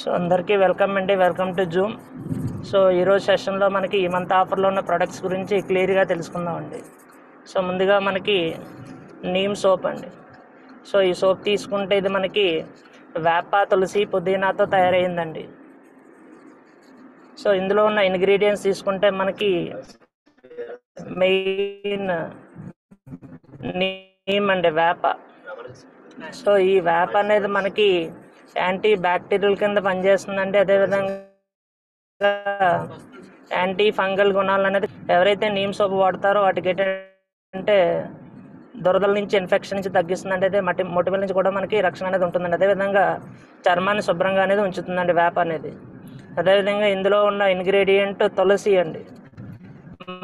So అందరికీ welcome అండి, welcome to Zoom. So ఈరోజు సెషన్లో మనకి ఈ మంత్ ఆఫర్లో ఉన్న ప్రొడక్ట్స్ గురించి క్లియర్గా తెలుసుకుందామండి. సో ముందుగా మనకి నీమ్ సోప్ అండి. సో ఈ సోప్ తీసుకుంటే ఇది మనకి వేప, తులసి, పుదీనాతో తయారైందండి. సో ఇందులో ఉన్న ఇంగ్రీడియంట్స్ తీసుకుంటే మనకి మెయిన్ నీమ్ అండి, వేప. సో ఈ వేప అనేది మనకి యాంటీ బ్యాక్టీరియల్ కింద పనిచేస్తుందండి. అదేవిధంగా యాంటీ ఫంగల్ గుణాలు అనేది ఎవరైతే నీమ్ సోప్ వాడతారో వాటికి ఏంటంటే దురదల నుంచి, ఇన్ఫెక్షన్ నుంచి తగ్గిస్తుందండి. అయితే మొటిమల నుంచి కూడా మనకి రక్షణ అనేది ఉంటుందండి. అదేవిధంగా చర్మాన్ని శుభ్రంగా అనేది ఉంచుతుందండి వేప అనేది. అదేవిధంగా ఇందులో ఉన్న ఇంగ్రీడియంట్ తులసి అండి.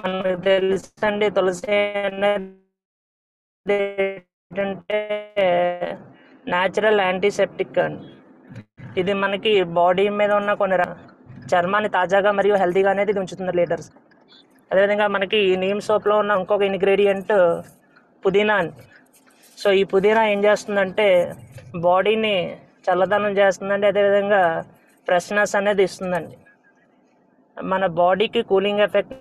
మనకు తెలుసండి తులసి అనేది ఏంటంటే న్యాచురల్ యాంటీసెప్టిక్ అండి. ఇది మనకి బాడీ మీద ఉన్న కొన్ని చర్మాన్ని తాజాగా మరియు హెల్తీగా అనేది ఇది ఉంచుతుంది లీటర్స్. అదేవిధంగా మనకి ఈ నీమ్ సోప్లో ఉన్న ఇంకొక ఇంగ్రీడియంట్ పుదీనా అండి. సో ఈ పుదీనా ఏం చేస్తుందంటే బాడీని చల్లదనం చేస్తుందండి. అదేవిధంగా ఫ్రెష్నెస్ అనేది ఇస్తుందండి. మన బాడీకి కూలింగ్ ఎఫెక్ట్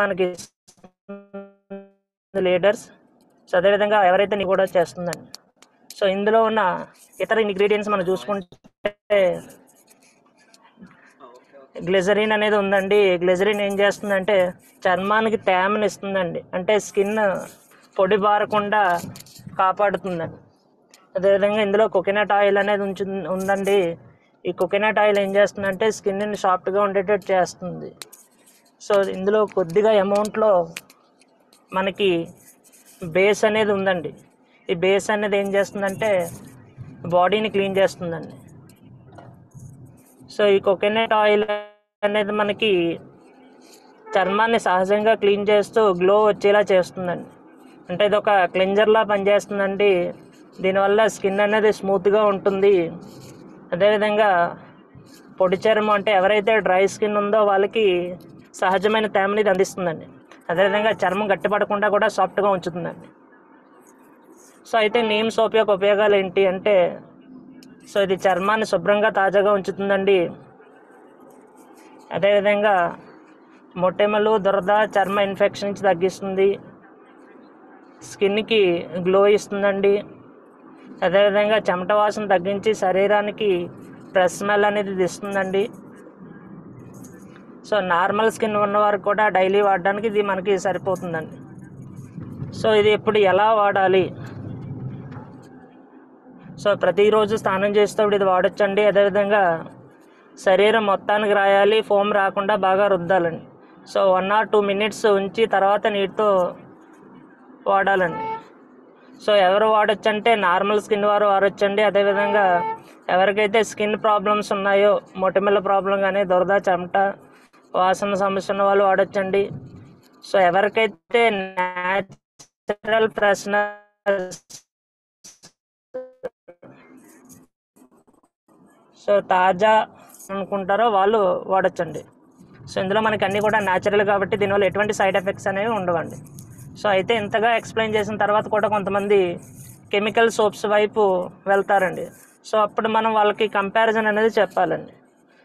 మనకి లీడర్స్. సో అదేవిధంగా ఎవరైతే నీ కూడా చేస్తుందండి. సో ఇందులో ఉన్న ఇతర ఇంగ్రీడియంట్స్ మనం చూసుకుంటే గ్లిజరిన్ అనేది ఉందండి. గ్లిజరిన్ ఏం చేస్తుందంటే చర్మానికి తేమని ఇస్తుందండి, అంటే స్కిన్ పొడి బారకుండా కాపాడుతుందండి. అదేవిధంగా ఇందులో కోకోనట్ ఆయిల్ అనేది ఉందండి. ఈ కోకోనట్ ఆయిల్ ఏం చేస్తుందంటే స్కిన్ని సాఫ్ట్గా ఉండేటట్టు చేస్తుంది. సో ఇందులో కొద్దిగా అమౌంట్లో మనకి బేస్ అనేది ఉందండి. ఈ బేస్ అనేది ఏం చేస్తుందంటే బాడీని క్లీన్ చేస్తుందండి. సో ఈ కోకోనట్ ఆయిల్ అనేది మనకి చర్మాన్ని సహజంగా క్లీన్ చేస్తూ గ్లో వచ్చేలా చేస్తుందండి. అంటే ఇది ఒక క్లెన్జర్లా పనిచేస్తుందండి. దీనివల్ల స్కిన్ అనేది స్మూత్గా ఉంటుంది. అదేవిధంగా పొడి చర్మం అంటే ఎవరైతే డ్రై స్కిన్ ఉందో వాళ్ళకి సహజమైన తేమని ఇది అందిస్తుందండి. అదేవిధంగా చర్మం గట్టిపడకుండా కూడా సాఫ్ట్గా ఉంచుతుందండి. సో అయితే నీమ్ సోప్ యొక్క ఉపయోగాలు ఏంటి అంటే సో ఇది చర్మాన్ని శుభ్రంగా తాజాగా ఉంచుతుందండి. అదేవిధంగా మొటిమలు, దురద, చర్మ ఇన్ఫెక్షన్ నుంచి తగ్గిస్తుంది. స్కిన్కి గ్లో ఇస్తుందండి. అదేవిధంగా చెమట వాసన తగ్గించి శరీరానికి ఫ్రెష్ స్మెల్ అనేది ఇస్తుందండి. సో నార్మల్ స్కిన్ ఉన్నవారికి కూడా డైలీ వాడడానికి ఇది మనకి సరిపోతుందండి. సో ఇది ఇప్పుడు ఎలా వాడాలి? సో ప్రతిరోజు స్నానం చేసేటప్పుడు ఇది వాడచ్చండి. అదేవిధంగా శరీరం మొత్తానికి రాయాలి, ఫోమ్ రాకుండా బాగా రుద్దాలండి. సో 1 or 2 minutes ఉంచి తర్వాత నీటితో వాడాలండి. సో ఎవరు వాడచ్చంటే నార్మల్ స్కిన్ వారు వాడచ్చండి. అదేవిధంగా ఎవరికైతే స్కిన్ ప్రాబ్లమ్స్ ఉన్నాయో, మొటిమల ప్రాబ్లం కానీ, దురద, చెమట వాసన సమస్య ఉన్న వాళ్ళు వాడచ్చండి. సో ఎవరికైతే న్యాచురల్ ఫ్రెష్నెస్, సో తాజా అనుకుంటారో వాళ్ళు వాడచ్చండి. సో ఇందులో మనకి అన్నీ కూడా న్యాచురల్ కాబట్టి దీనివల్ల ఎటువంటి సైడ్ ఎఫెక్ట్స్ అనేవి ఉండవండి. సో అయితే ఇంతగా ఎక్స్ప్లెయిన్ చేసిన తర్వాత కూడా కొంతమంది కెమికల్ సోప్స్ వైపు వెళ్తారండి. సో అప్పుడు మనం వాళ్ళకి కంపారిజన్ అనేది చెప్పాలండి.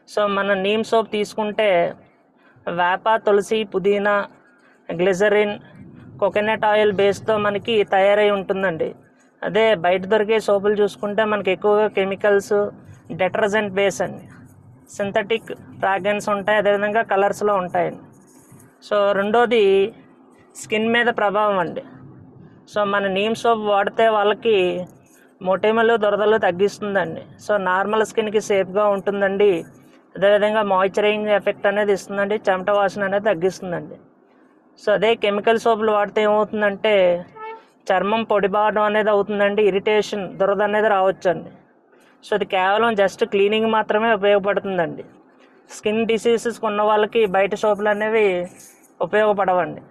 సో మన నీమ్ సోప్ తీసుకుంటే వేప, తులసి, పుదీనా, గ్లిజరిన్, కోకోనట్ ఆయిల్ బేస్తో మనకి తయారై ఉంటుందండి. అదే బయట దొరికే సోపులు చూసుకుంటే మనకి ఎక్కువగా కెమికల్స్, డిటర్జెంట్ బేస్ అండి, సింథటిక్ ఫ్రాగ్రెన్స్ ఉంటాయి. అదేవిధంగా కలర్స్లో ఉంటాయండి. సో రెండోది స్కిన్ మీద ప్రభావం అండి. సో మన నీమ్ సోప్ వాడితే వాళ్ళకి మొటిమలు, దురదలు తగ్గిస్తుందండి. సో నార్మల్ స్కిన్కి సేఫ్గా ఉంటుందండి. అదేవిధంగా మాయిశ్చరైజింగ్ ఎఫెక్ట్ అనేది ఇస్తుందండి. చెమట వాసన అనేది తగ్గిస్తుందండి. సో అదే కెమికల్ సోపులు వాడితే ఏమవుతుందంటే చర్మం పొడిబారడం అనేది అవుతుందండి. ఇరిటేషన్, దురద అనేది రావచ్చండి. సో ఇది కేవలం జస్ట్ క్లీనింగ్ మాత్రమే ఉపయోగపడుతుందండి. స్కిన్ డిసీజెస్ ఉన్న వాళ్ళకి బయట సోపులు అనేవి ఉపయోగపడవండి.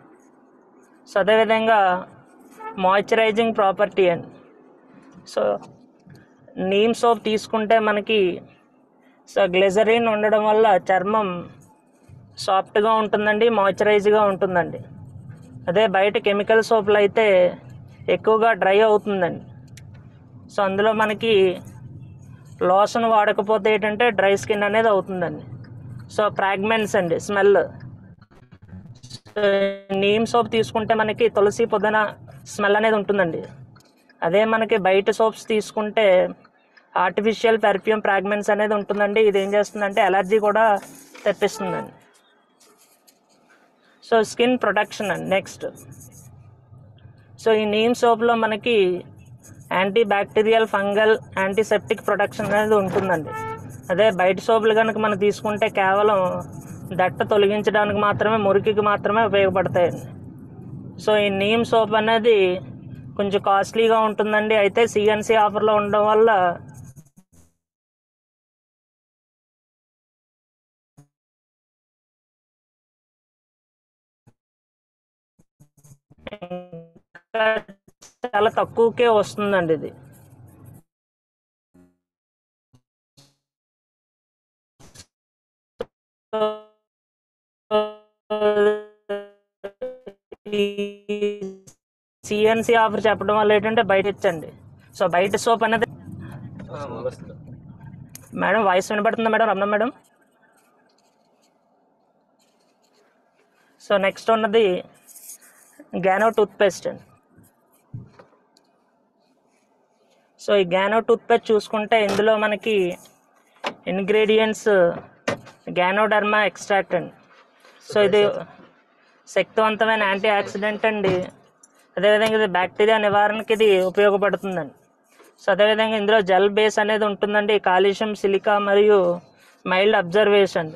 సో అదేవిధంగా మాయిశ్చరైజింగ్ ప్రాపర్టీ అండి. సో నీమ్ సోప్ తీసుకుంటే మనకి సో గ్లిజరిన్ ఉండడం వల్ల చర్మం సాఫ్ట్గా ఉంటుందండి, మాయిశ్చరైజ్గా ఉంటుందండి. అదే బయట కెమికల్ సోపులు అయితే ఎక్కువగా డ్రై అవుతుందండి. సో అందులో మనకి లోషన్ వాడకపోతే ఏంటంటే డ్రై స్కిన్ అనేది అవుతుందండి. సో ఫ్రాగ్రెన్స్ అండి, స్మెల్. నీమ్ సోప్ తీసుకుంటే మనకి తులసి పుదీనా స్మెల్ అనేది ఉంటుందండి. అదే మనకి బయట సోప్స్ తీసుకుంటే ఆర్టిఫిషియల్ పెర్ఫ్యూమ్ ఫ్రాగ్రెన్స్ అనేది ఉంటుందండి. ఇది ఏం చేస్తుందంటే అలర్జీ కూడా తెప్పిస్తుందండి. సో స్కిన్ ప్రొటెక్షన్ అండి నెక్స్ట్. సో ఈ నీమ్ సోప్లో మనకి anti bacterial, fungal, antiseptic protection అనేది ఉంటుందండి. అదే బయట సోపులు కనుక మనం తీసుకుంటే కేవలం దట్ట తొలగించడానికి మాత్రమే, మురికికి మాత్రమే ఉపయోగపడతాయండి. సో ఈ నీమ్ సోప్ అనేది కొంచెం కాస్ట్లీగా ఉంటుందండి. అయితే సిఎన్సి ఆఫర్లో ఉండడం వల్ల చాలా తక్కువకే వస్తుందండి ఇది. సిఎన్సి ఆఫర్ చెప్పడం వల్ల ఏంటంటే బయట ఇచ్చండి. సో బయట సోప్ అనేది మేడం వాయిస్ వినపడుతుందా madam, Ramana madam? So next ఉన్నది గ్యానో టూత్పేస్ట్ అండి. సో ఈ గ్యానో టూత్పేస్ట్ చూసుకుంటే ఇందులో మనకి ఇంగ్రీడియంట్స్ గ్యానోడర్మా ఎక్స్ట్రాక్ట్ అండి. సో ఇది శక్తివంతమైన యాంటీ ఆక్సిడెంట్ అండి. అదేవిధంగా ఇది బ్యాక్టీరియా నివారణకి ఇది ఉపయోగపడుతుందండి. సో అదేవిధంగా ఇందులో జెల్ బేస్ అనేది ఉంటుందండి. కాల్షియం, సిలికా మరియు మైల్డ్ అబ్జర్వేషన్.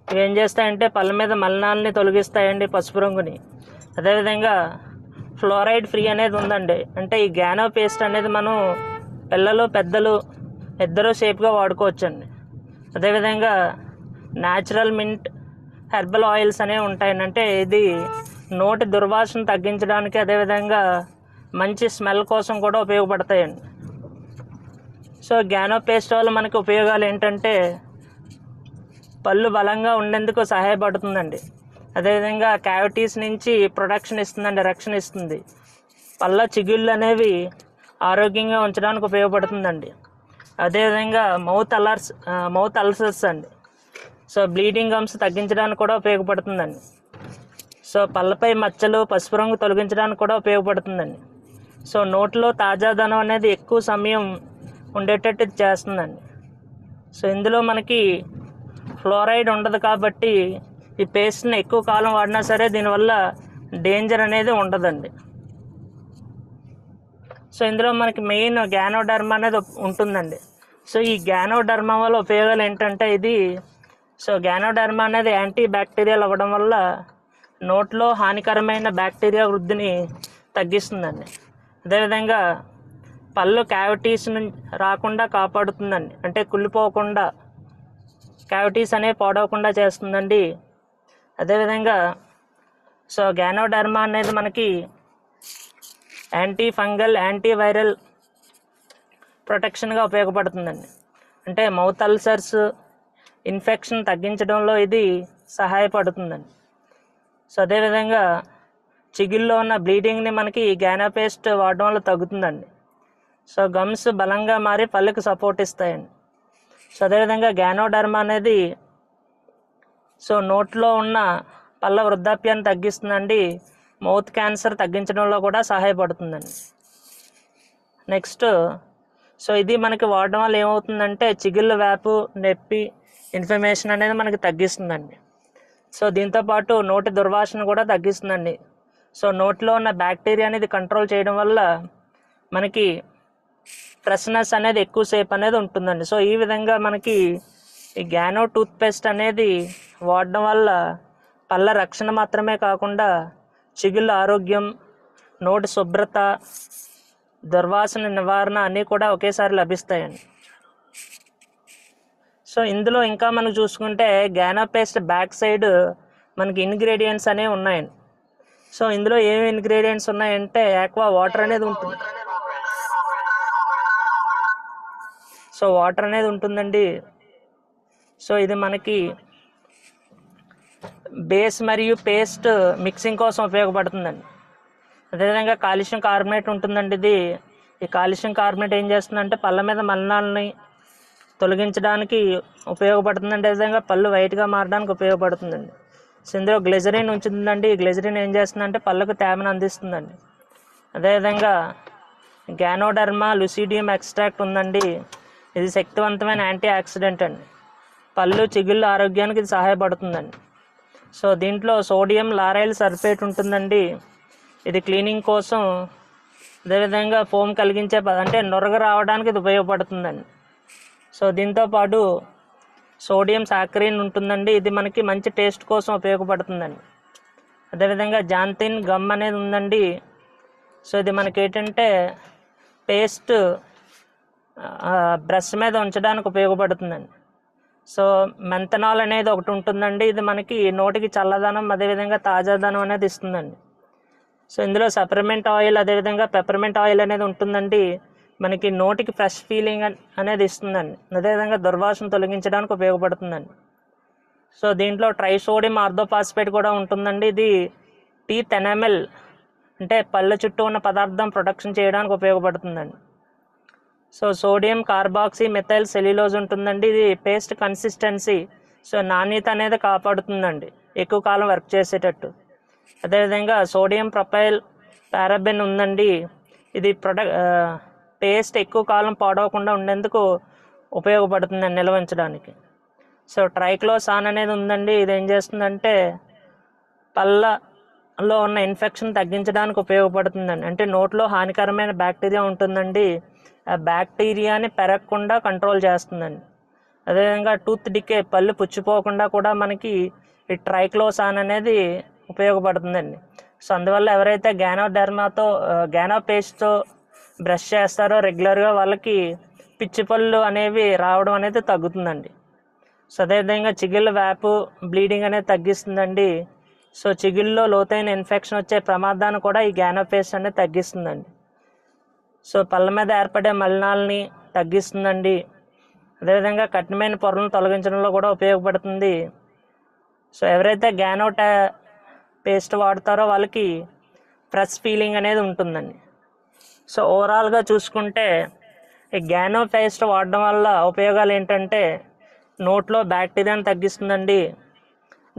ఇవి ఏం చేస్తాయంటే పళ్ళ మీద మలినాలని తొలగిస్తాయండి, పసుపు రంగుని. అదేవిధంగా ఫ్లోరైడ్ ఫ్రీ అనేది ఉందండి. అంటే ఈ గ్యానో పేస్ట్ అనేది మనం పిల్లలు, పెద్దలు ఇద్దరు సేఫ్గా వాడుకోవచ్చండి. అదేవిధంగా న్యాచురల్ మింట్, హెర్బల్ ఆయిల్స్ అనేవి ఉంటాయండి. అంటే ఇది నోటి దుర్వాసన తగ్గించడానికి, అదేవిధంగా మంచి స్మెల్ కోసం కూడా ఉపయోగపడతాయండి. సో గ్యానో పేస్ట్ వల్ల మనకి ఉపయోగాలు ఏంటంటే పళ్ళు బలంగా ఉండేందుకు సహాయపడుతుందండి. అదేవిధంగా క్యావిటీస్ నుంచి ప్రొటెక్షన్ ఇస్తుందండి, రక్షణ ఇస్తుంది. పళ్ళ చిగుళ్ళు అనేవి ఆరోగ్యంగా ఉంచడానికి ఉపయోగపడుతుందండి. అదేవిధంగా మౌత్ అల్సర్స్ అండి. సో బ్లీడింగ్ గమ్స్ తగ్గించడానికి కూడా ఉపయోగపడుతుందండి. సో పళ్ళపై మచ్చలు, పసుపు రంగు తొలగించడానికి కూడా ఉపయోగపడుతుందండి. సో నోట్లో తాజాదనం అనేది ఎక్కువ సమయం ఉండేటట్టు చేస్తుందండి. సో ఇందులో మనకి ఫ్లోరైడ్ ఉండదు కాబట్టి ఈ పేస్ట్ని ఎక్కువ కాలం వాడినా సరే దీనివల్ల డేంజర్ అనేది ఉండదండి. సో ఇందులో మనకి మెయిన్ గ్యానోడర్మా అనేది ఉంటుందండి. సో ఈ గ్యానోడర్మా వల్ల ఉపయోగాలు ఏంటంటే గ్యానోడర్మా అనేది యాంటీ బ్యాక్టీరియల్ అవ్వడం వల్ల నోట్లో హానికరమైన బ్యాక్టీరియా వృద్ధిని తగ్గిస్తుందండి. అదేవిధంగా పళ్ళు క్యావిటీస్ రాకుండా కాపాడుతుందండి. అంటే కుళ్ళిపోకుండా క్యావిటీస్ అనేవి పాడవకుండా చేస్తుందండి. అదేవిధంగా గ్యానోడర్మా అనేది మనకి యాంటీ ఫంగల్, యాంటీ వైరల్ ప్రొటెక్షన్గా ఉపయోగపడుతుందండి. అంటే మౌత్ అల్సర్స్, ఇన్ఫెక్షన్ తగ్గించడంలో ఇది సహాయపడుతుందండి. సో అదేవిధంగా చిగుల్లో ఉన్న బ్లీడింగ్ని మనకి గ్యానో పేస్ట్ వాడడం వల్ల తగ్గుతుందండి. సో గమ్స్ బలంగా మారి పళ్ళకి సపోర్ట్ ఇస్తాయండి. సో అదేవిధంగా గ్యానోడర్మా అనేది నోట్లో ఉన్న పళ్ళ వృద్ధాప్యాన్ని తగ్గిస్తుందండి. మౌత్ క్యాన్సర్ తగ్గించడంలో కూడా సహాయపడుతుందండి. నెక్స్ట్ ఇది మనకి వాడడం వల్ల ఏమవుతుందంటే చిగుళ్ళ వ్యాపు, నొప్పి, ఇన్ఫ్లమేషన్ అనేది మనకి తగ్గిస్తుందండి. సో దీంతోపాటు నోటి దుర్వాసన కూడా తగ్గిస్తుందండి. సో నోట్లో ఉన్న బ్యాక్టీరియా అనేది కంట్రోల్ చేయడం వల్ల మనకి ఫ్రెష్నెస్ అనేది ఎక్కువసేపు అనేది ఉంటుందండి. సో ఈ విధంగా మనకి ఈ గ్యానో టూత్పేస్ట్ అనేది వాడడం వల్ల పళ్ళ రక్షణ మాత్రమే కాకుండా చిగుళ్ళ ఆరోగ్యం, నోటి శుభ్రత, దుర్వాసన నివారణ అన్నీ కూడా ఒకేసారి లభిస్తాయండి. సో ఇందులో ఇంకా మనం చూసుకుంటే గ్యానో పేస్ట్ బ్యాక్ సైడ్ మనకి ఇంగ్రీడియంట్స్ అనేవి ఉన్నాయండి. సో ఇందులో ఏమి ఇంగ్రీడియంట్స్ ఉన్నాయంటే ఆక్వా వాటర్ అనేది ఉంటుంది. సో వాటర్ అనేది ఉంటుందండి. సో ఇది మనకి బేస్ మరియు పేస్ట్ మిక్సింగ్ కోసం ఉపయోగపడుతుందండి. అదేవిధంగా కాల్షియం కార్బోనేట్ ఉంటుందండి. ఈ కాల్షియం కార్బోనేట్ ఏం చేస్తుందంటే పళ్ళ మీద మలినాలని తొలగించడానికి ఉపయోగపడుతుందండి. అదేవిధంగా పళ్ళు వైట్గా మారడానికి ఉపయోగపడుతుందండి. సో ఇందులో గ్లిజరిన్ ఉంటుందండి. ఈ గ్లిజరిన్ ఏం చేస్తుందంటే పళ్ళకు తేమను అందిస్తుందండి. అదేవిధంగా గ్యానోడర్మా లుసిడియం ఎక్స్ట్రాక్ట్ ఉందండి. ఇది శక్తివంతమైన యాంటీ ఆక్సిడెంట్ అండి. పళ్ళు చిగుళ్ళ ఆరోగ్యానికి ఇది సహాయపడుతుందండి. సో దీంట్లో సోడియం లారైల్ సల్ఫేట్ ఉంటుందండి. ఇది క్లీనింగ్ కోసం, అదేవిధంగా ఫోమ్ కలిగించే అంటే నొరగ రావడానికి ఇది ఉపయోగపడుతుందండి. సో దీంతోపాటు సోడియం సాకరిన్ ఉంటుందండి. ఇది మనకి మంచి టేస్ట్ కోసం ఉపయోగపడుతుందండి. అదేవిధంగా జాంతిన్ గమ్ అనేది ఉందండి. సో ఇది మనకి ఏంటంటే పేస్ట్ బ్రష్ మీద ఉంచడానికి ఉపయోగపడుతుందండి. సో మెంథనాల్ అనేది ఒకటి ఉంటుందండి. ఇది మనకి నోటికి చల్లదనం, అదేవిధంగా తాజాదనం అనేది ఇస్తుందండి. సో ఇందులో సప్లిమెంట్ ఆయిల్, అదేవిధంగా పెప్పర్మెంట్ ఆయిల్ అనేది ఉంటుందండి. మనకి నోటికి ఫ్రెష్ ఫీలింగ్ అనేది ఇస్తుందండి. అదేవిధంగా దుర్వాసన తొలగించడానికి ఉపయోగపడుతుందండి. సో దీంట్లో ట్రైసోడియం ఆర్థోఫాస్ఫేట్ కూడా ఉంటుందండి. ఇది టీత్ ఎనామెల్ అంటే పళ్ళ చుట్టూ ఉన్న పదార్థం ప్రొటెక్షన్ చేయడానికి ఉపయోగపడుతుందండి. So sodium carboxy methyl cellulose ఉంటుందండి. ఇది పేస్ట్ కన్సిస్టెన్సీ, సో నాణ్యత అనేది కాపాడుతుందండి ఎక్కువ కాలం వర్క్ చేసేటట్టు. అదేవిధంగా సోడియం ప్రొపైల్ పారాబెన్ ఉందండి. ఇది పేస్ట్ ఎక్కువ కాలం పాడవకుండా ఉండేందుకు ఉపయోగపడుతుందండి, నిల్వ ఉంచడానికి. సో ట్రైక్లోసాన్ అనేది ఉందండి. ఇది ఏం చేస్తుందంటే పళ్ళలో ఉన్న ఇన్ఫెక్షన్ తగ్గించడానికి ఉపయోగపడుతుందండి. అంటే నోట్లో హానికరమైన బ్యాక్టీరియా ఉంటుందండి, ఆ బ్యాక్టీరియాని పెరగకుండా కంట్రోల్ చేస్తుందండి. అదేవిధంగా టూత్ డికే, పళ్ళు పుచ్చిపోకుండా కూడా మనకి ఈ ట్రైక్లోసాన్ అనేది ఉపయోగపడుతుందండి. సో అందువల్ల ఎవరైతే గ్యానో పేస్ట్తో బ్రష్ చేస్తారో రెగ్యులర్గా వాళ్ళకి పిచ్చి పళ్ళు అనేవి రావడం అనేది తగ్గుతుందండి. సో అదేవిధంగా చిగుళ్ళ వ్యాపు బ్లీడింగ్ అనేది తగ్గిస్తుందండి. సో చిగుళ్ళలో లోతైన ఇన్ఫెక్షన్ వచ్చే ప్రమాదాన్ని కూడా ఈ గ్యానో పేస్ట్ అనేది తగ్గిస్తుందండి. సో పళ్ళ మీద ఏర్పడే మలినాలని తగ్గిస్తుందండి. అదేవిధంగా కఠినమైన పొరలను తొలగించడంలో కూడా ఉపయోగపడుతుంది. సో ఎవరైతే పేస్ట్ వాడతారో వాళ్ళకి ఫ్రెష్ ఫీలింగ్ అనేది ఉంటుందండి. సో ఓవరాల్గా చూసుకుంటే ఈ గ్యానో పేస్ట్ వాడడం వల్ల ఉపయోగాలు ఏంటంటే నోట్లో బ్యాక్టీరియాను తగ్గిస్తుందండి,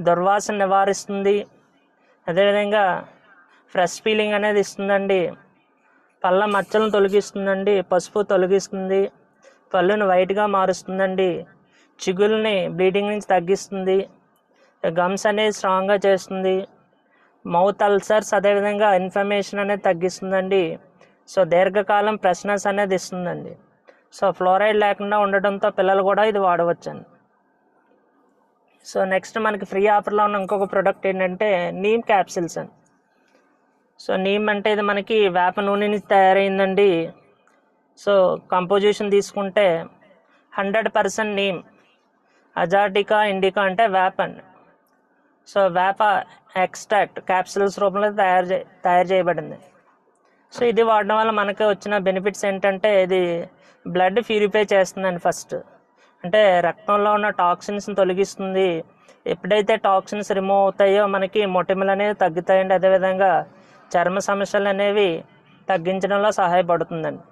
దుర్వాసన నివారిస్తుంది, అదేవిధంగా ఫ్రెష్ ఫీలింగ్ అనేది ఇస్తుందండి, పళ్ళ మచ్చలను తొలగిస్తుందండి, పసుపు తొలగిస్తుంది, పళ్ళును వైట్గా మారుస్తుందండి, చిగుల్ని బ్లీడింగ్ నుంచి తగ్గిస్తుంది, గమ్స్ అనేది స్ట్రాంగ్గా చేస్తుంది, మౌత్ అల్సర్స్ అదేవిధంగా ఇన్ఫ్లమేషన్ అనేది తగ్గిస్తుందండి. సో దీర్ఘకాలం ఫ్రెష్నెస్ అనేది ఇస్తుందండి. సో ఫ్లోరైడ్ లేకుండా ఉండటంతో పిల్లలు కూడా ఇది వాడవచ్చండి. సో నెక్స్ట్ మనకి ఫ్రీ ఆఫర్లో ఉన్న ఇంకొక ప్రోడక్ట్ ఏంటంటే నీమ్ క్యాప్సిల్స్ అండి. సో నీమ్ అంటే ఇది మనకి వేప నూనె నుంచి తయారైందండి. సో కంపోజిషన్ తీసుకుంటే 100% నీమ్, అజాటికా ఇండికా అంటే వేప అండి. సో వేప ఎక్స్ట్రాక్ట్ క్యాప్సిల్స్ రూపంలో తయారు చేయబడింది. సో ఇది వాడడం వల్ల మనకు వచ్చిన బెనిఫిట్స్ ఏంటంటే ఇది బ్లడ్ ప్యూరిఫై చేస్తుందండి. ఫస్ట్ అంటే రక్తంలో ఉన్న టాక్సిన్స్ని తొలగిస్తుంది. ఎప్పుడైతే టాక్సిన్స్ రిమూవ్ అవుతాయో మనకి మొటిమలు అనేవి తగ్గుతాయండి. అదేవిధంగా చర్మ సమస్యలు అనేవి తగ్గించడంలో సహాయపడుతుందండి.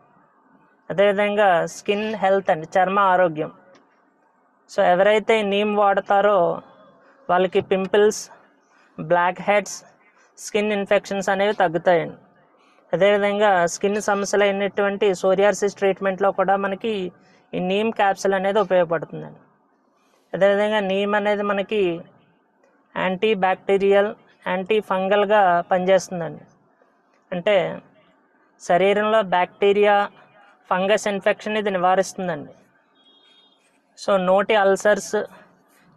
అదేవిధంగా స్కిన్ హెల్త్ అండి, చర్మ ఆరోగ్యం. సో ఎవరైతే నీమ్ వాడతారో వాళ్ళకి pimples, blackheads, skin infections అనేవి తగ్గుతాయండి. అదేవిధంగా స్కిన్ సమస్యలు అయినటువంటి సోరియాసిస్ ట్రీట్మెంట్లో కూడా మనకి ఈ నీమ్ క్యాప్సిల్ అనేది ఉపయోగపడుతుందండి. అదేవిధంగా నీమ్ అనేది మనకి యాంటీ బ్యాక్టీరియల్, యాంటీ ఫంగల్గా పనిచేస్తుందండి. అంటే శరీరంలో బ్యాక్టీరియా, ఫంగస్ ఇన్ఫెక్షన్ ఇది నివారిస్తుందండి. సో నోటి అల్సర్స్,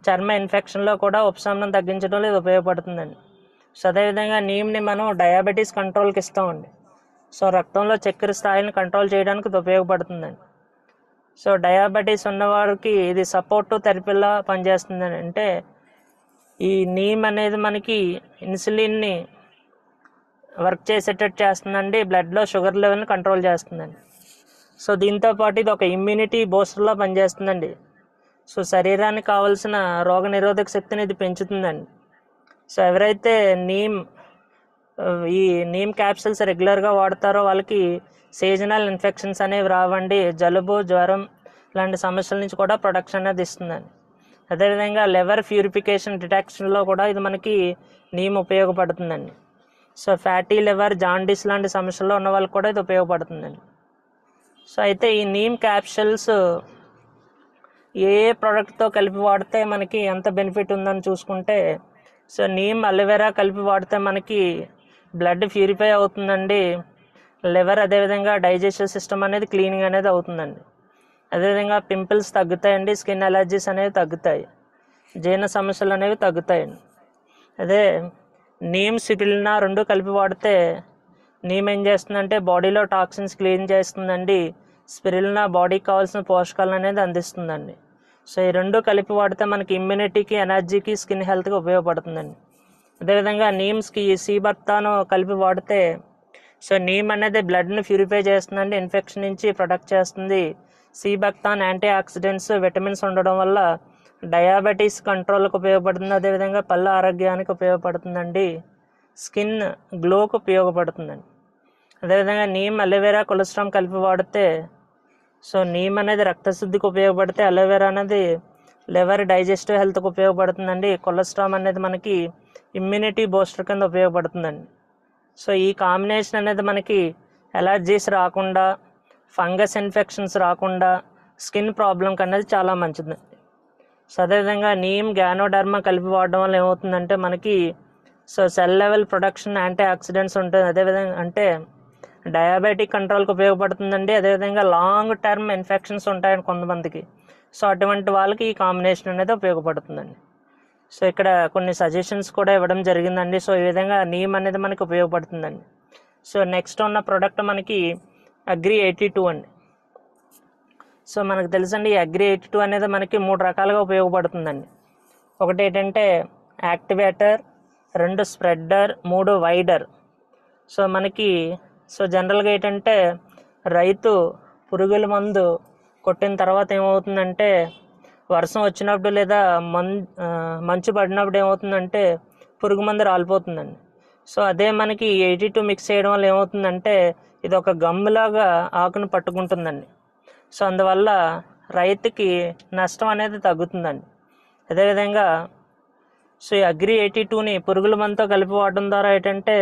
చర్మ ఇన్ఫెక్షన్లో కూడా ఉపశమనం తగ్గించడంలో ఇది ఉపయోగపడుతుందండి. సో అదేవిధంగా నీమ్ని మనం డయాబెటీస్ కంట్రోల్కి ఇస్తామండి. సో రక్తంలో చక్కెర స్థాయిని కంట్రోల్ చేయడానికి ఇది ఉపయోగపడుతుందండి. సో డయాబెటీస్ ఉన్నవారికి ఇది సపోర్టివ్ థెరపీలా పనిచేస్తుందండి. అంటే ఈ నీమ్ అనేది మనకి ఇన్సులిన్ని వర్క్ చేసేటట్టు చేస్తుందండి, బ్లడ్లో షుగర్ లెవెల్ని కంట్రోల్ చేస్తుందండి. సో దీంతోపాటు ఇది ఒక ఇమ్యూనిటీ బూస్టర్లా పనిచేస్తుందండి. సో శరీరానికి కావాల్సిన రోగ నిరోధక శక్తిని ఇది పెంచుతుందండి. సో ఎవరైతే నీమ్ ఈ నీమ్ క్యాప్సిల్స్ రెగ్యులర్గా వాడతారో వాళ్ళకి సీజనల్ ఇన్ఫెక్షన్స్ అనేవి రావండి. జలుబు, జ్వరం లాంటి సమస్యల నుంచి కూడా ప్రొటెక్షన్ అనేది ఇస్తుందండి. అదేవిధంగా లివర్ ప్యూరిఫికేషన్ డిటెక్షన్లో కూడా ఇది మనకి నీమ్ ఉపయోగపడుతుందండి. సో ఫ్యాటీ లివర్, జాండీస్ లాంటి సమస్యల్లో ఉన్న వాళ్ళకి కూడా ఇది ఉపయోగపడుతుందండి. సో అయితే ఈ నీమ్ క్యాప్సిల్స్ ఏ ప్రోడక్ట్తో కలిపి వాడితే మనకి ఎంత బెనిఫిట్ ఉందని చూసుకుంటే, సో నీమ్ అలోవెరా కలిపి వాడితే మనకి బ్లడ్ ప్యూరిఫై అవుతుందండి. లివర్ అదేవిధంగా డైజెస్టివ్ సిస్టమ్ అనేది క్లీనింగ్ అనేది అవుతుందండి. అదేవిధంగా పింపుల్స్ తగ్గుతాయండి, స్కిన్ అలర్జీస్ అనేవి తగ్గుతాయి, జీర్ణ సమస్యలు అనేవి తగ్గుతాయండి. అదే నీమ్ స్పిరులినా రెండు కలిపి వాడితే నీమ్ ఏం చేస్తుందంటే బాడీలో టాక్సిన్స్ క్లీన్ చేస్తుందండి. స్పిరులినా బాడీకి కావాల్సిన పోషకాలు అనేది అందిస్తుందండి. సో ఈ రెండు కలిపి వాడితే మనకి ఇమ్యూనిటీకి, ఎనర్జీకి, స్కిన్ హెల్త్కి ఉపయోగపడుతుందండి. అదేవిధంగా నీమ్స్కి సీ బర్తాను కలిపి వాడితే, సో నీమ్ అనేది బ్లడ్ని ప్యూరిఫై చేస్తుందండి, ఇన్ఫెక్షన్ నుంచి ప్రొటెక్ట్ చేస్తుంది. సీ బక్తాన్ యాంటీ ఆక్సిడెంట్స్, విటమిన్స్ ఉండడం వల్ల డయాబెటీస్ కంట్రోల్కి ఉపయోగపడుతుంది. అదేవిధంగా పళ్ళ ఆరోగ్యానికి ఉపయోగపడుతుందండి, స్కిన్ గ్లోకి ఉపయోగపడుతుందండి. అదేవిధంగా నీమ్ అలోవెరా కొలెస్ట్రాల్ కలిపి వాడితే, సో నీమ్ అనేది రక్తశుద్ధికి ఉపయోగపడితే, అలోవెరా అనేది లివర్ డైజెస్టివ్ హెల్త్కి ఉపయోగపడుతుందండి. కొలెస్ట్రాల్ అనేది మనకి ఇమ్యూనిటీ బూస్టర్ కింద ఉపయోగపడుతుందండి. సో ఈ కాంబినేషన్ అనేది మనకి ఎలర్జీస్ రాకుండా, ఫంగస్ ఇన్ఫెక్షన్స్ రాకుండా, స్కిన్ ప్రాబ్లంకి అనేది చాలా మంచిది. సో అదేవిధంగా నీమ్, గ్యానోడర్మా కలిపి వాడడం వల్ల ఏమవుతుందంటే మనకి so cell level production, antioxidants ఉంటుంది. అదేవిధంగా అంటే డయాబెటిక్ కంట్రోల్కి ఉపయోగపడుతుందండి. అదేవిధంగా లాంగ్ టర్మ్ ఇన్ఫెక్షన్స్ ఉంటాయండి కొంతమందికి. సో అటువంటి వాళ్ళకి ఈ కాంబినేషన్ అనేది ఉపయోగపడుతుందండి. సో ఇక్కడ కొన్ని సజెషన్స్ కూడా ఇవ్వడం జరిగిందండి. సో ఈ విధంగా నీమ్ అనేది మనకి ఉపయోగపడుతుందండి. సో నెక్స్ట్ ఉన్న ప్రోడక్ట్ మనకి అగ్రి 82 అండి. సో మనకు తెలుసండి ఈ అగ్రి 82 అనేది మనకి 3 రకాలుగా ఉపయోగపడుతుందండి. ఒకటి ఏంటంటే యాక్టివేటర్, 2 స్ప్రెడ్డర్, 3 వైడర్. సో మనకి సో జనరల్గా ఏంటంటే రైతు పురుగుల మందు కొట్టిన తర్వాత ఏమవుతుందంటే, వర్షం వచ్చినప్పుడు లేదా మంచు పడినప్పుడు ఏమవుతుందంటే పురుగు మందు రాలిపోతుందండి. సో అదే మనకి 82 మిక్స్ చేయడం వల్ల ఏమవుతుందంటే ఇది ఒక గమ్ములాగా ఆకును పట్టుకుంటుందండి. సో అందువల్ల రైతుకి నష్టం అనేది తగ్గుతుందండి. అదేవిధంగా సో ఈ అగ్రి 82ని పురుగుల మందుతో కలిపి వాడడం ద్వారా ఏంటంటే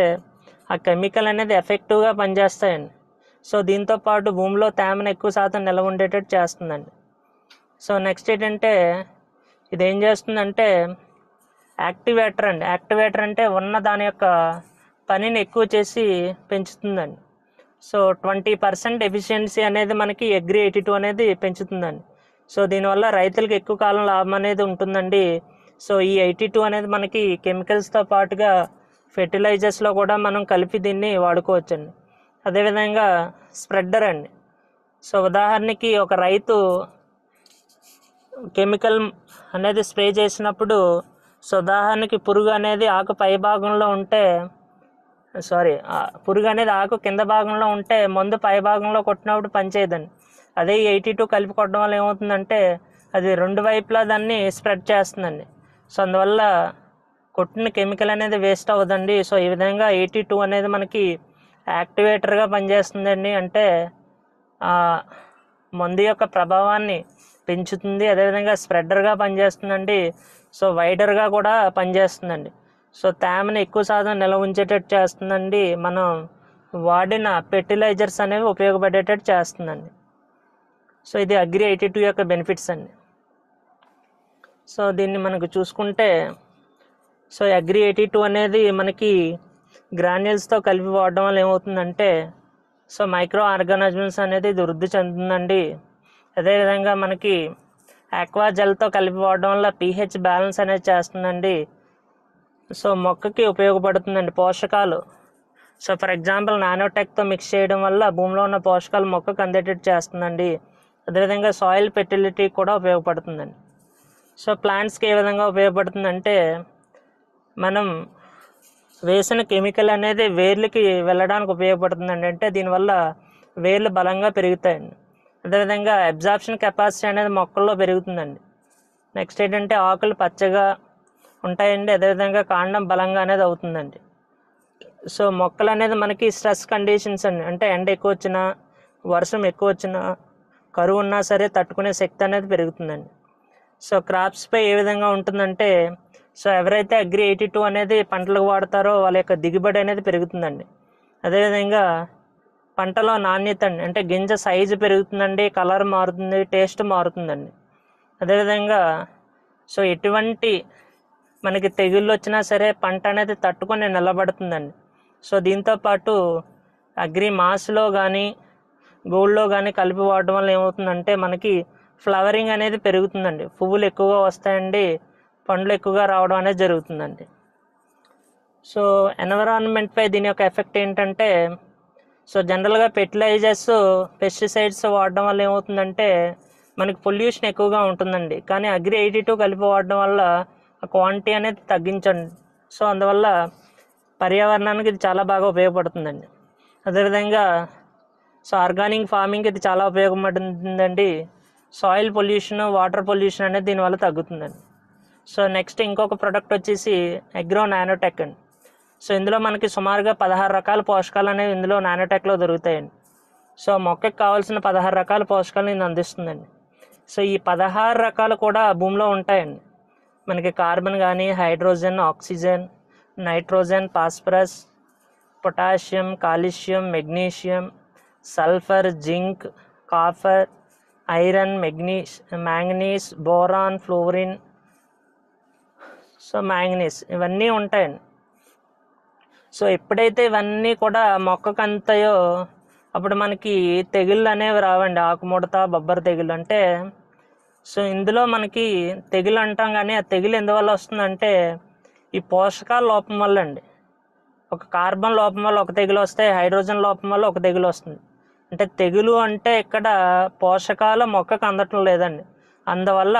ఆ కెమికల్ అనేది ఎఫెక్టివ్గా పనిచేస్తాయండి. సో దీంతోపాటు భూమిలో తేమను ఎక్కువ శాతం నిల్వ ఉండేటట్టు చేస్తుందండి. సో నెక్స్ట్ ఏంటంటే ఇది ఏం చేస్తుందంటే యాక్టివేటర్ అండి. యాక్టివేటర్ అంటే ఉన్న దాని యొక్క పనిని ఎక్కువ చేసి పెంచుతుందండి. సో 20% ఎఫిషియన్సీ అనేది మనకి అగ్రి 82 అనేది పెంచుతుందండి. సో దీనివల్ల రైతులకు ఎక్కువ కాలం లాభం అనేది ఉంటుందండి. సో ఈ 82 అనేది మనకి కెమికల్స్తో పాటుగా ఫెర్టిలైజర్స్లో కూడా మనం కలిపి దీన్ని వాడుకోవచ్చండి. అదేవిధంగా స్ప్రెడ్డర్ అండి. సో ఉదాహరణకి ఒక రైతు కెమికల్ అనేది స్ప్రే చేసినప్పుడు, సో ఉదాహరణకి పురుగు అనేది ఆకు పై భాగంలో ఉంటే, పురుగు అనేది ఆకు కింద భాగంలో ఉంటే మందు పై భాగంలో కొట్టినప్పుడు పనిచేయదండి. అదే 82 కలిపి కొట్టడం వల్ల ఏమవుతుందంటే అది రెండు వైపులా దాన్ని స్ప్రెడ్ చేస్తుందండి. సో అందువల్ల కొట్టిన కెమికల్ అనేది వేస్ట్ అవ్వదండి. సో ఈ విధంగా 82 అనేది మనకి యాక్టివేటర్గా పనిచేస్తుందండి. అంటే మందు యొక్క ప్రభావాన్ని పెంచుతుంది. అదేవిధంగా స్ప్రెడర్గా పనిచేస్తుందండి. సో వైడర్గా కూడా పనిచేస్తుందండి. సో తేమని ఎక్కువ శాతం నిల్వ ఉంచేటట్టు చేస్తుందండి. మనం వాడిన ఫెర్టిలైజర్స్ అనేవి ఉపయోగపడేటట్టు చేస్తుందండి. సో ఇది అగ్రి 82 యొక్క బెనిఫిట్స్ అండి. సో దీన్ని మనకు చూసుకుంటే, సో అగ్రి 82 అనేది మనకి గ్రాన్యూల్స్తో కలిపి వాడడం వల్ల ఏమవుతుందంటే, సో మైక్రో ఆర్గానిజమ్స్ అనేది ఇది వృద్ధి చెందుతుందండి. అదేవిధంగా మనకి ఆక్వా జెల్తో కలిపి వాడడం వల్ల pH బ్యాలెన్స్ అనేది చేస్తుందండి. సో మొక్కకి ఉపయోగపడుతుందండి పోషకాలు. సో ఫర్ ఎగ్జాంపుల్ నానోటెక్తో మిక్స్ చేయడం వల్ల భూమిలో ఉన్న పోషకాలు మొక్కకు అందేటట్టు చేస్తుందండి. అదేవిధంగా సాయిల్ ఫెర్టిలిటీ కూడా ఉపయోగపడుతుందండి. సో ప్లాంట్స్కి ఏ విధంగా ఉపయోగపడుతుందంటే, మనం వేసిన కెమికల్ అనేది వేర్లకి వెళ్ళడానికి ఉపయోగపడుతుందండి. అంటే దీనివల్ల వేర్లు బలంగా పెరుగుతాయండి. అదేవిధంగా అబ్జార్ప్షన్ కెపాసిటీ అనేది మొక్కల్లో పెరుగుతుందండి. నెక్స్ట్ ఏంటంటే ఆకులు పచ్చగా ఉంటాయండి. అదేవిధంగా కాండం బలంగా అనేది అవుతుందండి. సో మొక్కలు అనేది మనకి స్ట్రెస్ కండిషన్స్ అండి, అంటే ఎండ ఎక్కువ వచ్చినా వర్షం ఎక్కువ వచ్చినా కరువు ఉన్నా సరే తట్టుకునే శక్తి అనేది పెరుగుతుందండి. సో క్రాప్స్పై ఏ విధంగా ఉంటుందంటే, సో ఎవరైతే అగ్రి 82 అనేది పంటలకు వాడతారో వాళ్ళ యొక్క దిగుబడి అనేది పెరుగుతుందండి. అదేవిధంగా పంటలో నాణ్యత అండి, అంటే గింజ సైజు పెరుగుతుందండి, కలర్ మారుతుంది, టేస్ట్ మారుతుందండి. అదేవిధంగా సో ఎటువంటి మనకి తెగుళ్ళు వచ్చినా సరే పంట అనేది తట్టుకొని నిలబడుతుందండి. సో దీంతోపాటు అగ్రి మాస్లో కానీ గోల్డ్లో కానీ కలిపి వాడడం వల్ల ఏమవుతుందంటే మనకి ఫ్లవరింగ్ అనేది పెరుగుతుందండి, పువ్వులు ఎక్కువగా వస్తాయండి, పండ్లు ఎక్కువగా రావడం అనేది జరుగుతుందండి. సో ఎన్విరాన్మెంట్పై దీని యొక్క ఎఫెక్ట్ ఏంటంటే, సో జనరల్గా ఫెర్టిలైజర్స్ పెస్టిసైడ్స్ వాడడం వల్ల ఏమవుతుందంటే మనకి పొల్యూషన్ ఎక్కువగా ఉంటుందండి. కానీ అగ్రి 82 కలిపి వాడడం వల్ల ఆ క్వాంటిటీ అనేది తగ్గించండి. సో అందువల్ల పర్యావరణానికి ఇది చాలా బాగా ఉపయోగపడుతుందండి. అదేవిధంగా సో ఆర్గానిక్ ఫార్మింగ్కి ఇది చాలా ఉపయోగపడుతుందండి. సాయిల్ పొల్యూషన్, వాటర్ పొల్యూషన్ అనేది దీనివల్ల తగ్గుతుందండి. సో నెక్స్ట్ ఇంకొక ప్రోడక్ట్ వచ్చేసి అగ్రో నానోటెక్ అండి. సో ఇందులో మనకి సుమారుగా 16 రకాల పోషకాలు అనేవి ఇందులో నానోటెక్లో దొరుకుతాయండి. సో మొక్కకి కావాల్సిన 16 రకాల పోషకాలను ఇది అందిస్తుందండి. సో ఈ 16 రకాలు కూడా భూమిలో ఉంటాయండి. మనకి కార్బన్ కానీ, hydrogen, oxygen, nitrogen, phosphorus, potassium, calcium, magnesium, sulphur, zinc, copper, iron, manganese, boron, fluorine, so manganese ఇవన్నీ ఉంటాయండి. సో ఎప్పుడైతే ఇవన్నీ కూడా మొక్కకు అందుతాయో అప్పుడు మనకి తెగుళ్ళు అనేవి రావండి. ఆకుముడత, బొబ్బర తెగుళ్ళు అంటే సో ఇందులో మనకి తెగులు అంటాం, కానీ ఆ తెగులు ఎందువల్ల వస్తుందంటే ఈ పోషకాల లోపం వల్ల అండి. ఒక కార్బన్ లోపం వల్ల ఒక తెగులు వస్తాయి, హైడ్రోజన్ లోపం వల్ల ఒక తెగులు వస్తుంది. అంటే తెగులు అంటే ఇక్కడ పోషకాలు మొక్కకు అందటం లేదండి, అందువల్ల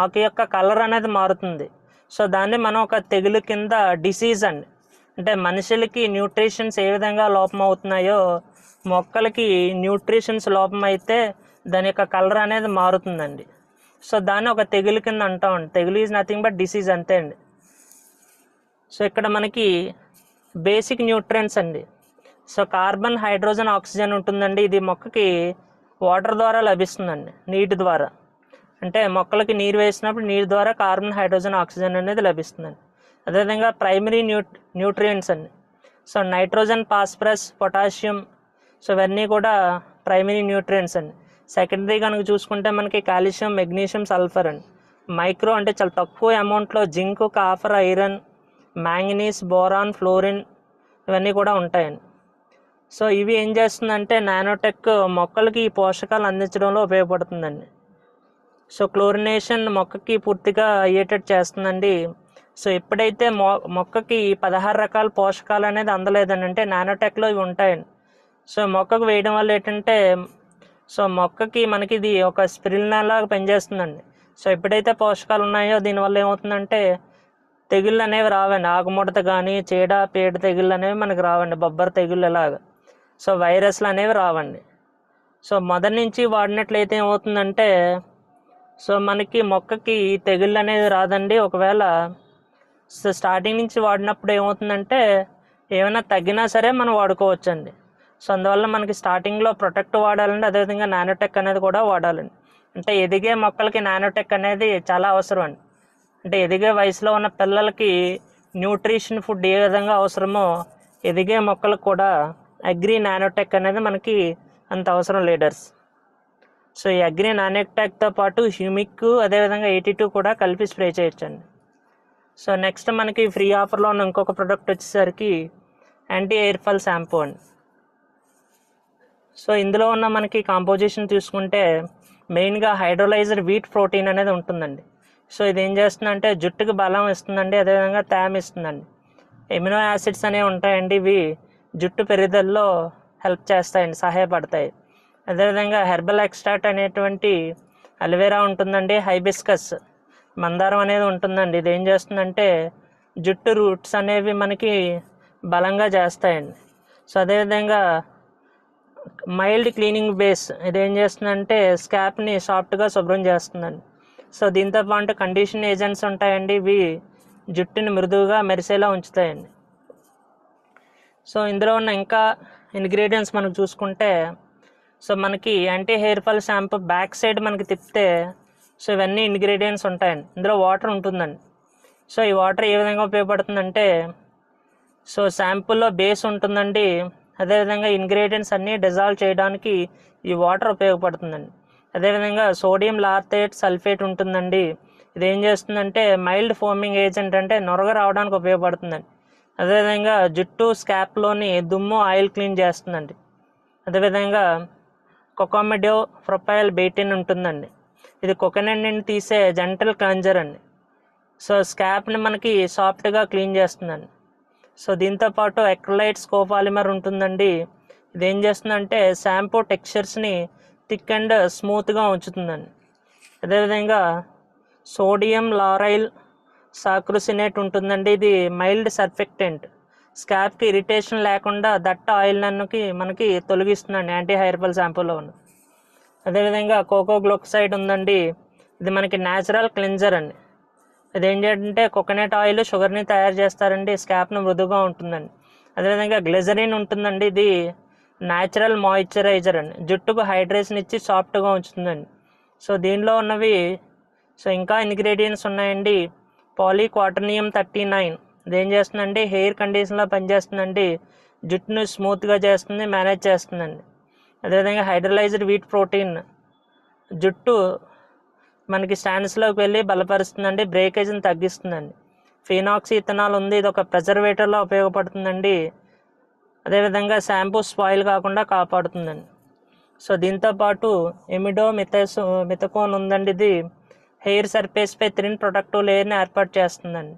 ఆకు యొక్క కలర్ అనేది మారుతుంది. సో దాన్ని మనం ఒక తెగులు కింద డిసీజ్ అండి, అంటే మనుషులకి న్యూట్రిషన్స్ ఏ విధంగా లోపం అవుతున్నాయో మొక్కలకి న్యూట్రిషన్స్ లోపం అయితే దాని యొక్క కలర్ అనేది మారుతుందండి. సో దాన్ని ఒక తెగులు కింద అంటామండి. తెగులు ఈజ్ నథింగ్ బట్ డిసీజ్, అంతే అండి. సో ఇక్కడ మనకి బేసిక్ న్యూట్రియంట్స్ అండి. సో కార్బన్, హైడ్రోజన్, ఆక్సిజన్ ఉంటుందండి. ఇది మొక్కకి వాటర్ ద్వారా లభిస్తుందండి, నీటి ద్వారా. అంటే మొక్కలకి నీరు వేసినప్పుడు నీరు ద్వారా కార్బన్, హైడ్రోజన్, ఆక్సిజన్ అనేది లభిస్తుందండి. అదేవిధంగా ప్రైమరీ న్యూట్రియంట్స్ అండి. So nitrogen, phosphorus, potassium, so ఇవన్నీ కూడా ప్రైమరీ న్యూట్రియంట్స్ అండి. సెకండరీ కనుక చూసుకుంటే మనకి కాల్షియం, మెగ్నీషియం, సల్ఫర్ అండి. మైక్రో అంటే చాలా తక్కువ అమౌంట్లో zinc, copper, iron, manganese, boron, fluorine ఇవన్నీ కూడా ఉంటాయండి. సో ఇవి ఏం చేస్తుందంటే నానోటెక్ మొక్కలకి ఈ పోషకాలు అందించడంలో ఉపయోగపడుతుందండి. సో క్లోరినేషన్ మొక్కకి పూర్తిగా అయ్యేటట్టు చేస్తుందండి. సో ఎప్పుడైతే మొక్కకి 16 రకాల పోషకాలు అనేది అందలేదని అంటే నానోటెక్లో ఇవి ఉంటాయండి. సో మొక్కకు వేయడం వల్ల ఏంటంటే సో మొక్కకి మనకి ఇది ఒక స్పిరులినాలాగా పనిచేస్తుందండి. సో ఎప్పుడైతే పోషకాలు ఉన్నాయో దీనివల్ల ఏమవుతుందంటే తెగుళ్ళు అనేవి రావండి. ఆకుముడత కానీ, చీడ, పీడ తెగుళ్ళు అనేవి మనకి రావండి, బొబ్బర తెగుళ్ళు ఇలాగా. సో వైరస్లు అనేవి రావండి. సో మొదటి నుంచి వాడినట్లయితే ఏమవుతుందంటే సో మనకి మొక్కకి తెగుళ్ళు అనేది రాదండి. ఒకవేళ సో స్టార్టింగ్ నుంచి వాడినప్పుడు ఏమవుతుందంటే ఏమైనా తగ్గినా సరే మనం వాడుకోవచ్చండి. సో అందువల్ల మనకి స్టార్టింగ్లో ప్రొటెక్ట్ వాడాలండి, అదేవిధంగా నానోటెక్ అనేది కూడా వాడాలండి. అంటే ఎదిగే మొక్కలకి నానోటెక్ అనేది చాలా అవసరం అండి. అంటే ఎదిగే వయసులో ఉన్న పిల్లలకి న్యూట్రిషన్ ఫుడ్ ఏ విధంగా అవసరమో ఎదిగే మొక్కలకు కూడా అగ్రి నానోటెక్ అనేది మనకి అంత అవసరం లీడర్స్. సో ఈ అగ్రి నానోటెక్తో పాటు హ్యూమిక్, అదేవిధంగా 82 కూడా కలిపి స్ప్రే చేయొచ్చండి. సో నెక్స్ట్ మనకి ఫ్రీ ఆఫర్లో ఉన్న ఇంకొక ప్రోడక్ట్ వచ్చేసరికి యాంటీ ఎయిర్ ఫాల్ షాంపూ అండి. సో ఇందులో ఉన్న మనకి కాంపోజిషన్ తీసుకుంటే మెయిన్గా హైడ్రోలైజ్డ్ వీట్ ప్రోటీన్ అనేది ఉంటుందండి. సో ఇది ఏం చేస్తుందంటే జుట్టుకి బలం ఇస్తుందండి, అదేవిధంగా తేమ ఇస్తుందండి. ఎమినో యాసిడ్స్ అనేవి ఉంటాయండి, ఇవి జుట్టు పెరుగుదలలో హెల్ప్ చేస్తాయండి, సహాయపడతాయి. అదేవిధంగా హెర్బల్ ఎక్స్ట్రాక్ట్ అనేటువంటి అలోవెరా ఉంటుందండి, హైబిస్కస్, మందారం అనేది ఉంటుందండి. ఇది ఏం చేస్తుందంటే జుట్టు రూట్స్ అనేవి మనకి బలంగా చేస్తాయండి. సో అదేవిధంగా మైల్డ్ క్లీనింగ్ బేస్, ఇది ఏం చేస్తుందంటే స్కాప్ని సాఫ్ట్గా శుభ్రం చేస్తుందండి. సో దీంతో పాటు కండిషన్ ఏజెంట్స్ ఉంటాయండి, ఇవి జుట్టుని మృదువుగా మెరిసేలా ఉంచుతాయండి. సో ఇందులో ఉన్న ఇంకా ఇంగ్రీడియంట్స్ మనం చూసుకుంటే, సో మనకి anti hair fall shampoo back side మనకి తిప్పితే సో ఇవన్నీ ఇంగ్రీడియంట్స్ ఉంటాయండి. ఇందులో వాటర్ ఉంటుందండి. సో ఈ వాటర్ ఏ విధంగా ఉపయోగపడుతుందంటే, సో షాంపూలో బేస్ ఉంటుందండి, అదేవిధంగా ఇంగ్రీడియంట్స్ అన్నీ డిజాల్వ్ చేయడానికి ఈ వాటర్ ఉపయోగపడుతుందండి. అదేవిధంగా సోడియం లార్తేట్ సల్ఫేట్ ఉంటుందండి. ఇది ఏం చేస్తుందంటే మైల్డ్ ఫోమింగ్ ఏజెంట్, అంటే నొరగ రావడానికి ఉపయోగపడుతుందండి. అదేవిధంగా జుట్టు స్కాప్లోని దుమ్ము ఆయిల్ క్లీన్ చేస్తుందండి. అదేవిధంగా కొకామిడో ప్రొపైల్ బెయిటిన్ ఉంటుందండి. ఇది కోకోనట్ నుండి తీసే జెంటల్ క్లెన్జర్ అండి. సో స్కాప్ని మనకి సాఫ్ట్గా క్లీన్ చేస్తుందండి. సో దీంతోపాటు ఎక్రలైట్ స్కోపాలిమర్ ఉంటుందండి. ఇది ఏం చేస్తుందంటే షాంపూ టెక్స్చర్స్ని థిక్ అండ్ స్మూత్గా ఉంచుతుందండి. అదేవిధంగా సోడియం లారైల్ సాక్రుసినేట్ ఉంటుందండి. ఇది మైల్డ్ సర్ఫెక్టెంట్, స్కాప్కి ఇరిటేషన్ లేకుండా దట్ట ఆయిల్ నన్నుకి మనకి తొలగిస్తుందండి యాంటీ హెయిర్ ఫాల్ షాంపూలో ఉన్న. అదేవిధంగా కోకో గ్లోక్సైడ్ ఉందండి. ఇది మనకి న్యాచురల్ క్లెన్జర్ అండి. ఇది ఏంటంటే కోకోనట్ ఆయిల్ షుగర్ని తయారు చేస్తారండి, స్కాప్ను మృదువుగా ఉంటుందండి. అదేవిధంగా గ్లిజరిన్ ఉంటుందండి. ఇది న్యాచురల్ మాయిశ్చరైజర్ అండి, జుట్టుకు హైడ్రేషన్ ఇచ్చి సాఫ్ట్గా ఉంచుతుందండి. సో దీనిలో ఉన్నవి సో ఇంకా ఇంగ్రీడియంట్స్ ఉన్నాయండి. పాలీక్వాటర్నియం 39, ఇది ఏం చేస్తుందండి హెయిర్ కండిషన్లో పనిచేస్తుందండి, జుట్టును స్మూత్గా చేస్తుంది, మేనేజ్ చేస్తుందండి. అదేవిధంగా హైడ్రలైజ్డ్ వీట్ ప్రోటీన్ జుట్టు మనకి స్టాండ్స్లోకి వెళ్ళి బలపరుస్తుందండి, బ్రేకేజ్ని తగ్గిస్తుందండి. ఫినాక్సీ ఇథనాల్ ఉంది, ఇది ఒక ప్రిజర్వేటర్లో ఉపయోగపడుతుందండి. అదేవిధంగా షాంపూ స్పాయిల్ కాకుండా కాపాడుతుందండి. సో దీంతోపాటు ఎమిడో మిథకోన్ ఉందండి. ఇది హెయిర్ సర్ఫేస్పై థిన్ ప్రొటెక్టివ్ లేయర్ని ఏర్పాటు చేస్తుందండి.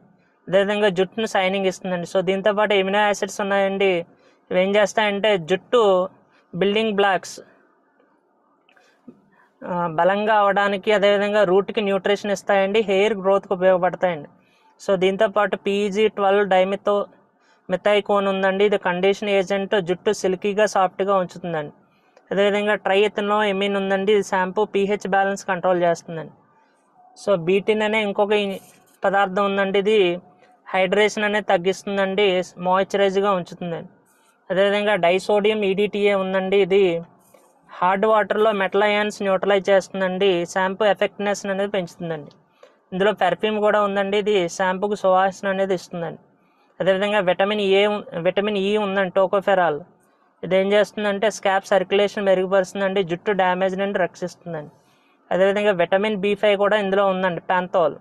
అదేవిధంగా జుట్టును షైనింగ్ ఇస్తుందండి. సో దీంతోపాటు ఎమినో యాసిడ్స్ ఉన్నాయండి. ఇవి ఏం చేస్తాయంటే జుట్టు బిల్డింగ్ బ్లాక్స్ బలంగా అవడానికి, అదేవిధంగా రూట్కి న్యూట్రిషన్ ఇస్తాయండి, హెయిర్ గ్రోత్కి ఉపయోగపడతాయండి. సో దీంతోపాటు PG12 మిథైకోన్ ఉందండి. ఇది కండిషన్ ఏజెంట్, జుట్టు సిల్కీగా సాఫ్ట్గా ఉంచుతుందండి. అదేవిధంగా ట్రైఎథనో ఎమిన్ ఉందండి. ఇది షాంపూ pH బ్యాలెన్స్ కంట్రోల్ చేస్తుందండి. సో బీటిన్ అనే ఇంకొక పదార్థం ఉందండి. ఇది హైడ్రేషన్ అనేది తగ్గిస్తుందండి, మాయిశ్చరైజ్గా ఉంచుతుందండి. అదేవిధంగా డైసోడియం EDTA ఉందండి. ఇది హార్డ్ వాటర్లో మెటల్ అయాన్స్ న్యూట్రలైజ్ చేస్తుందండి, షాంపూ ఎఫెక్ట్నెస్ అనేది పెంచుతుందండి. ఇందులో పెర్ఫ్యూమ్ కూడా ఉందండి. ఇది షాంపూకి సువాసన అనేది ఇస్తుందండి. అదేవిధంగా విటమిన్ E ఉందండి, టోకోఫెరాల్. ఇది ఏం చేస్తుందంటే స్కాప్ సర్క్యులేషన్ మెరుగుపరుస్తుందండి, జుట్టు డ్యామేజ్ నుండి రక్షిస్తుందండి. అదేవిధంగా విటమిన్ B5 కూడా ఇందులో ఉందండి, ప్యాంథోల్.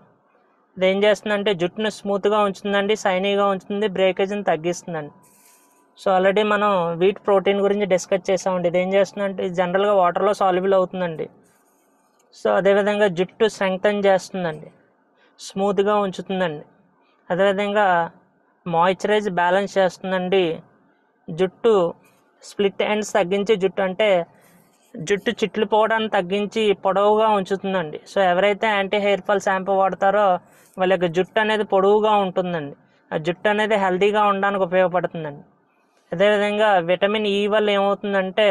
ఇది ఏం చేస్తుందంటే జుట్టును స్మూత్గా ఉంచుతుందండి, షైనీగా ఉంచుతుంది, బ్రేకేజ్ని తగ్గిస్తుందండి. సో ఆల్రెడీ మనం వీట్ ప్రోటీన్ గురించి డిస్కస్ చేసామండి. ఇది ఏం చేస్తుందంటే ఇది జనరల్గా వాటర్లో సాల్యుబుల్ అవుతుందండి. సో అదేవిధంగా జుట్టు స్ట్రెంగ్తన్ చేస్తుందండి, స్మూత్గా ఉంచుతుందండి. అదేవిధంగా మాయిశ్చరైజ్ బ్యాలెన్స్ చేస్తుందండి, జుట్టు స్ప్లిట్ ఎండ్స్ తగ్గించి జుట్టు చిట్లు పోవడాన్ని తగ్గించి పొడవుగా ఉంచుతుందండి. సో ఎవరైతే యాంటీ హెయిర్ ఫాల్ షాంపూ వాడతారో వాళ్ళ యొక్క జుట్టు అనేది పొడవుగా ఉంటుందండి, ఆ జుట్టు అనేది హెల్తీగా ఉండడానికి ఉపయోగపడుతుందండి. అదేవిధంగా విటమిన్ E వల్ల ఏమవుతుందంటే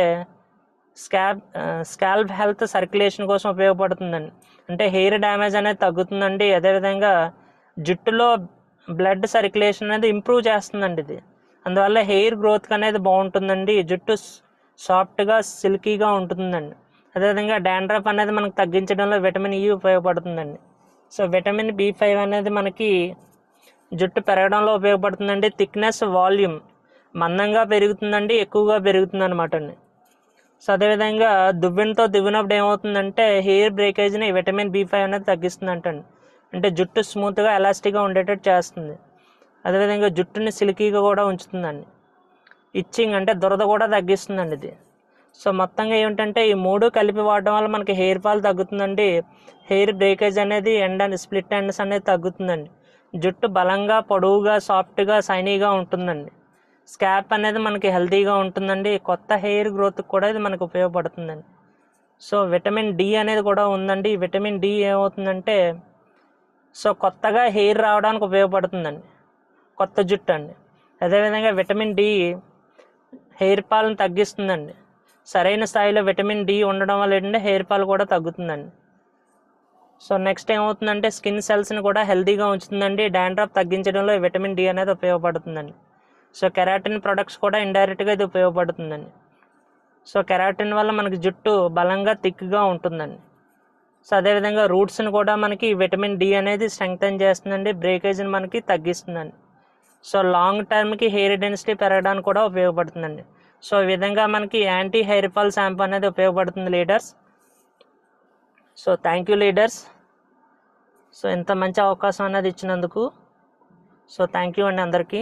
స్కాల్ప్ హెల్త్ సర్క్యులేషన్ కోసం ఉపయోగపడుతుందండి, అంటే హెయిర్ డ్యామేజ్ అనేది తగ్గుతుందండి. అదేవిధంగా జుట్టులో బ్లడ్ సర్క్యులేషన్ అనేది ఇంప్రూవ్ చేస్తుందండి ఇది, అందువల్ల హెయిర్ గ్రోత్ అనేది బాగుంటుందండి, జుట్టు సాఫ్ట్గా సిల్కీగా ఉంటుందండి. అదేవిధంగా డాండ్రఫ్ అనేది మనకు తగ్గించడంలో విటమిన్ E ఉపయోగపడుతుందండి. సో విటమిన్ B5 అనేది మనకి జుట్టు పెరగడంలో ఉపయోగపడుతుందండి, థిక్నెస్ వాల్యూమ్ మందంగా పెరుగుతుందండి, ఎక్కువగా పెరుగుతుంది అనమాట అండి. సో అదేవిధంగా దువ్వెనతో దువ్వినప్పుడు ఏమవుతుందంటే హెయిర్ బ్రేకేజ్ని విటమిన్ B5 అనేది తగ్గిస్తుందంటండి, అంటే జుట్టు స్మూత్గా ఎలాస్టిక్గా ఉండేటట్టు చేస్తుంది. అదేవిధంగా జుట్టుని సిల్కీగా కూడా ఉంచుతుందండి. ఇచ్చింగ్ అంటే దురద కూడా తగ్గిస్తుందండి ఇది. సో మొత్తంగా ఏమిటంటే ఈ మూడు కలిపి వాడడం వల్ల మనకి హెయిర్ ఫాల్ తగ్గుతుందండి, హెయిర్ బ్రేకేజ్ అనేది స్ప్లిట్ ఎండ్స్ అనేది తగ్గుతుందండి, జుట్టు బలంగా పొడవుగా సాఫ్ట్గా షైనీగా ఉంటుందండి, స్కాప్ అనేది మనకి హెల్తీగా ఉంటుందండి, కొత్త హెయిర్ గ్రోత్కి కూడా ఇది మనకు ఉపయోగపడుతుందండి. సో విటమిన్ D అనేది కూడా ఉందండి. విటమిన్ D ఏమవుతుందంటే సో కొత్తగా హెయిర్ రావడానికి ఉపయోగపడుతుందండి, కొత్త జుట్టు అండి. అదేవిధంగా విటమిన్ D హెయిర్ ఫాల్ని తగ్గిస్తుందండి, సరైన స్థాయిలో విటమిన్ D ఉండడం వల్ల ఏంటంటే హెయిర్ ఫాల్ కూడా తగ్గుతుందండి. సో నెక్స్ట్ ఏమవుతుందంటే స్కిన్ సెల్స్ని కూడా హెల్తీగా ఉంచుతుందండి, డాండ్రఫ్ తగ్గించడంలో విటమిన్ D అనేది ఉపయోగపడుతుందండి. సో కెరాటిన్ ప్రొడక్ట్స్ కూడా ఇండైరెక్ట్గా ఇది ఉపయోగపడుతుందండి. సో కెరాటిన్ వల్ల మనకి జుట్టు బలంగా థిక్గా ఉంటుందండి. సో అదేవిధంగా రూట్స్ని కూడా మనకి విటమిన్ డి అనేది స్ట్రెంగ్తన్ చేస్తుందండి, బ్రేకేజ్ని మనకి తగ్గిస్తుందండి. సో లాంగ్ టర్మ్కి హెయిర్ డెన్సిటీ పెరగడానికి కూడా ఉపయోగపడుతుందండి. సో ఈ విధంగా మనకి యాంటీ హెయిర్ ఫాల్ షాంపూ అనేది ఉపయోగపడుతుంది leaders. So thank you leaders. So ఇంత మంచి అవకాశం అనేది ఇచ్చినందుకు సో థ్యాంక్ యూ అండి అందరికీ.